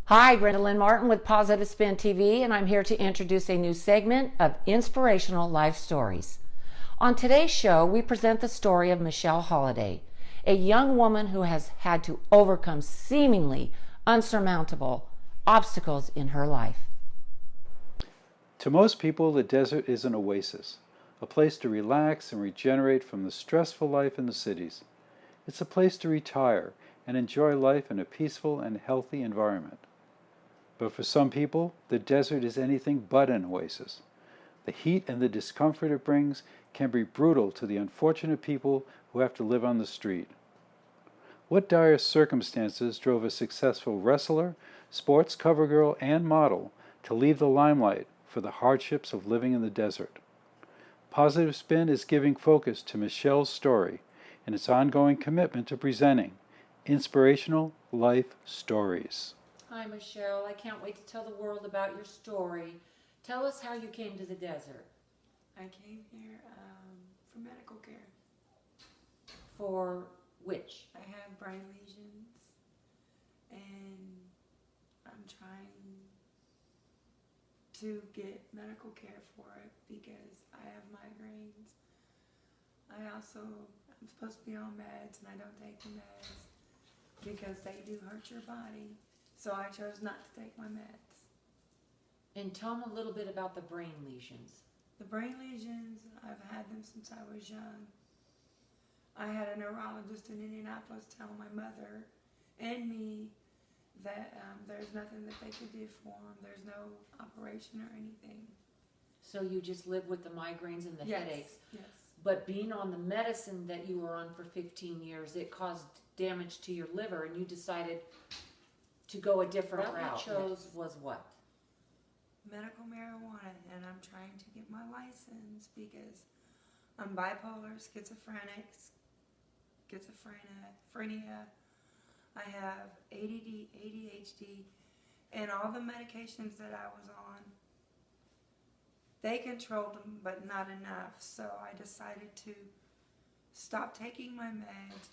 Hi, Brenda Lynn Martin with Positive Spin TV, and I'm here to introduce a new segment of inspirational life stories. On today's show, we present the story of Michelle Holliday, a young woman who has had to overcome seemingly unsurmountable obstacles in her life. To most people, the desert is an oasis, a place to relax and regenerate from the stressful life in the cities. It's a place to retire and enjoy life in a peaceful and healthy environment. But for some people, the desert is anything but an oasis. The heat and the discomfort it brings can be brutal to the unfortunate people who have to live on the street. What dire circumstances drove a successful wrestler, sports cover girl, and model to leave the limelight for the hardships of living in the desert? Positive Spin is giving focus to Michelle's story and its ongoing commitment to presenting inspirational life stories. Hi, Michelle. I can't wait to tell the world about your story. Tell us how you came to the desert. I came here for medical care. For which? I have brain lesions, and I'm trying to get medical care for it because I have migraines. I'm supposed to be on meds, and I don't take the meds because they do hurt your body. So I chose not to take my meds. And tell me a little bit about the brain lesions. The brain lesions, I've had them since I was young. I had a neurologist in Indianapolis tell my mother and me that there's nothing that they could do for them. There's no operation or anything. So you just live with the migraines and the headaches. Yes. But being on the medicine that you were on for 15 years, it caused damage to your liver, and you decided to go a different route. What you chose was what? Medical marijuana, and I'm trying to get my license because I'm bipolar, schizophrenia. I have ADD, ADHD, and all the medications that I was on, they controlled them, but not enough. So I decided to stop taking my meds,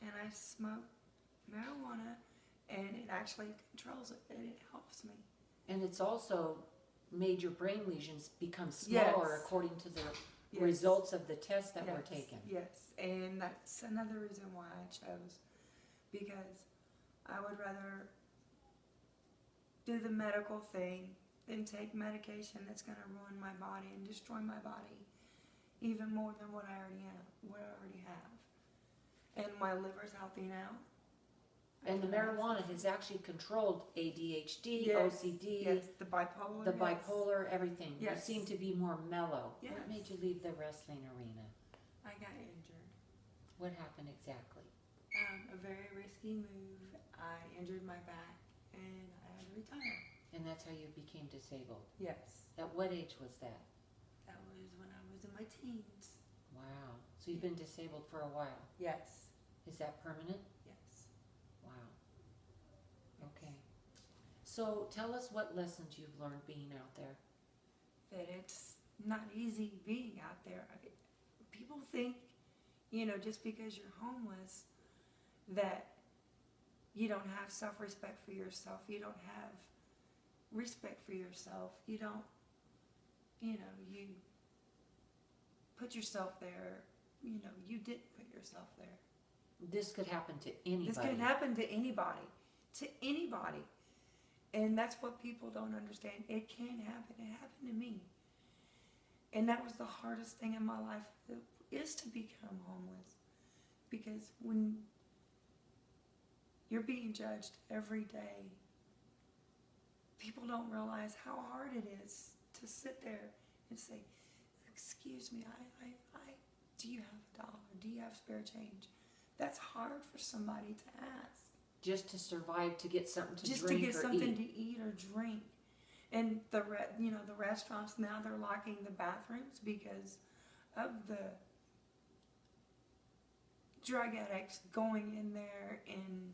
and I smoke marijuana, and it actually controls it, and it helps me. And it's also made your brain lesions become smaller according to the results of the tests that were taken. Yes, and that's another reason why I chose, because I would rather do the medical thing than take medication that's going to ruin my body and destroy my body even more than what I already have. And my liver's healthy now. And the marijuana has actually controlled ADHD, OCD, the bipolar. The bipolar, everything. Yes. You seem to be more mellow. Yes. What made you leave the wrestling arena? I got injured. What happened exactly? A very risky move. I injured my back, and I had to retire. And that's how you became disabled? Yes. At what age was that? That was when I was in my teens. Wow. So you've been disabled for a while? Yes. Is that permanent? Yes. Wow. Okay. So tell us what lessons you've learned being out there. That it's not easy being out there. People think, just because you're homeless, that you don't have self-respect for yourself. You don't have respect for yourself. You don't, you put yourself there. You didn't put yourself there. This could happen to anybody. This could happen to anybody. To anybody. And that's what people don't understand. It can happen. It happened to me. And that was the hardest thing in my life, is to become homeless. Because when you're being judged every day, people don't realize how hard it is to sit there and say, excuse me, do you have $1? Do you have spare change? That's hard for somebody to ask. Just to survive, to get something to drink or eat. Just to get something to eat or drink. And the restaurants now, they're locking the bathrooms because of the drug addicts going in there and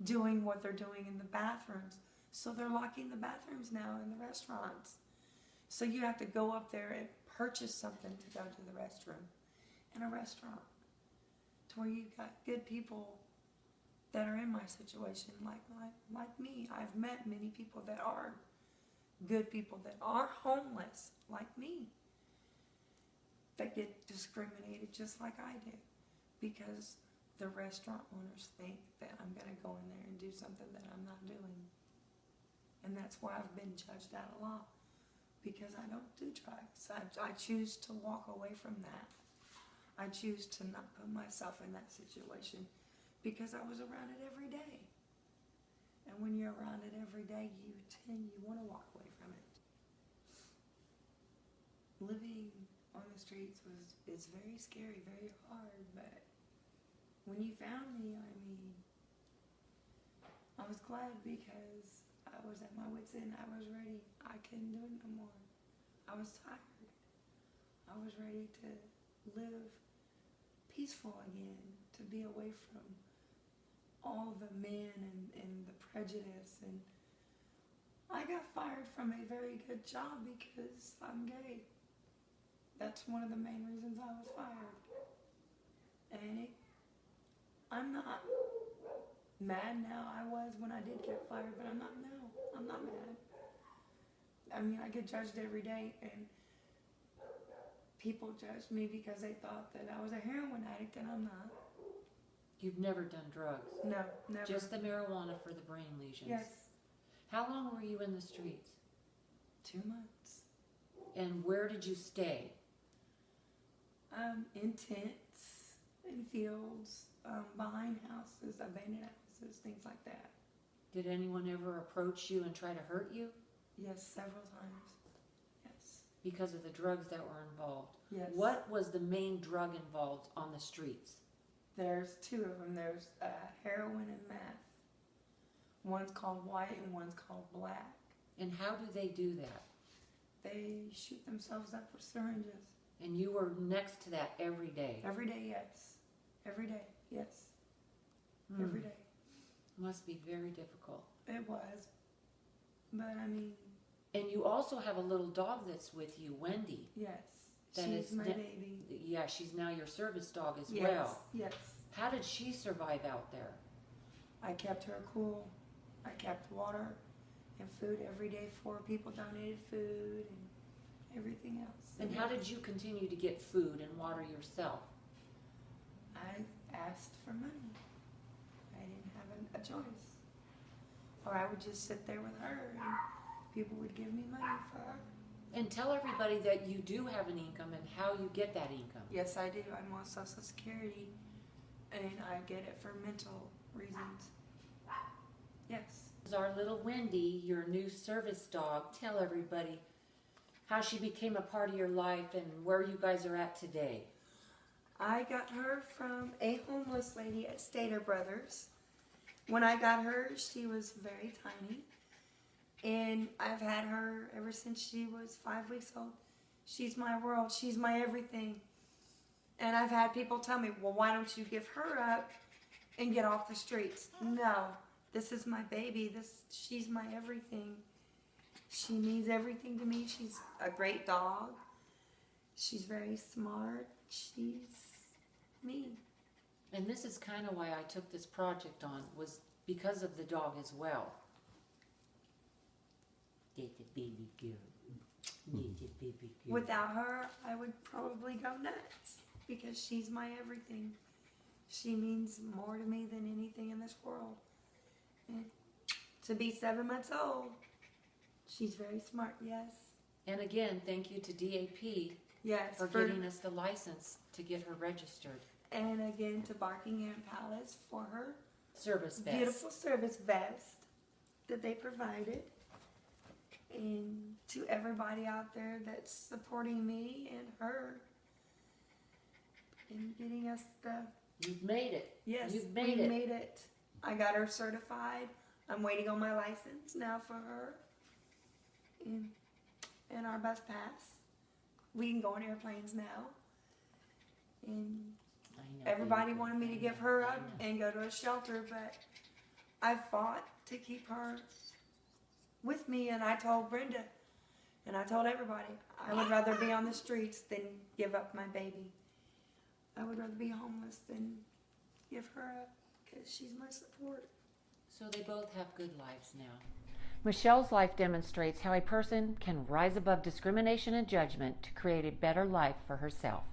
doing what they're doing in the bathrooms. So they're locking the bathrooms now in the restaurants. So you have to go up there and purchase something to go to the restroom in a restaurant, to where you've got good people that are in my situation, like me. I've met many people that are good people that are homeless, like me, that get discriminated just like I do, because the restaurant owners think that I'm going to go in there and do something that I'm not doing. And that's why I've been judged out a lot, because I don't do drugs. I choose to walk away from that. I choose to not put myself in that situation because I was around it every day. And when you're around it every day, you want to walk away from it. Living on the streets is very scary, very hard, but when you found me, I mean, I was glad because I was at my wit's end. I was ready. I couldn't do it no more. I was tired. I was ready to live peaceful again, to be away from all the men and the prejudice. And I got fired from a very good job because I'm gay. That's one of the main reasons I was fired. And I'm not mad now. I was when I did get fired, but I'm not now. I'm not mad. I mean, I get judged every day, and people judged me because they thought that I was a heroin addict, and I'm not. You've never done drugs? No, never. Just the marijuana for the brain lesions? Yes. How long were you in the streets? 2 months. And where did you stay? In tents, in fields, behind houses, abandoned houses, things like that. Did anyone ever approach you and try to hurt you? Yes, several times. Yes. Because of the drugs that were involved? Yes. What was the main drug involved on the streets? There's two of them. There's heroin and meth. One's called white and one's called black. And how do they do that? They shoot themselves up with syringes. And you were next to that every day? Every day, yes. Every day, yes. Every day. Must be very difficult. It was. But I mean... And you also have a little dog that's with you, Wendy. Yes. That She's is my baby. Yeah, she's now your service dog as Yes, well. yes. How did she survive out there? I kept her cool. I kept water and food every day for her. People donated food and everything else. And how did you continue to get food and water yourself? I asked for money. I didn't have a choice. Or I would just sit there with her and people would give me money for her. And tell everybody that you do have an income and how you get that income. Yes, I do. I'm on Social Security and I get it for mental reasons. Yes. This is our little Wendy, your new service dog. Tell everybody how she became a part of your life and where you guys are at today. I got her from a homeless lady at Stater Brothers. When I got her, she was very tiny. And I've had her ever since she was 5 weeks old. She's my world. She's my everything. And I've had people tell me, well, why don't you give her up and get off the streets? No, this is my baby. She's my everything. She means everything to me. She's a great dog. She's very smart. She's me. And this is kind of why I took this project on, was because of the dog as well. Little baby girl. Little baby girl. Without her, I would probably go nuts because she's my everything. She means more to me than anything in this world. And to be 7 months old, she's very smart, yes. And again, thank you to DAP Yes, for getting us the license to get her registered. And again to Buckingham Palace for her Service vest. beautiful service vest that they provided. And to everybody out there that's supporting me and her in getting us the... You've made it. Yes, You've we made it. made it. I got her certified. I'm waiting on my license now for her. And our bus pass. We can go on airplanes now. And I know, everybody baby. wanted me to give her up and go to a shelter, but I fought to keep her with me, and I told Brenda, and I told everybody, I would rather be on the streets than give up my baby. I would rather be homeless than give her up, because she's my support. So they both have good lives now. Michelle's life demonstrates how a person can rise above discrimination and judgment to create a better life for herself.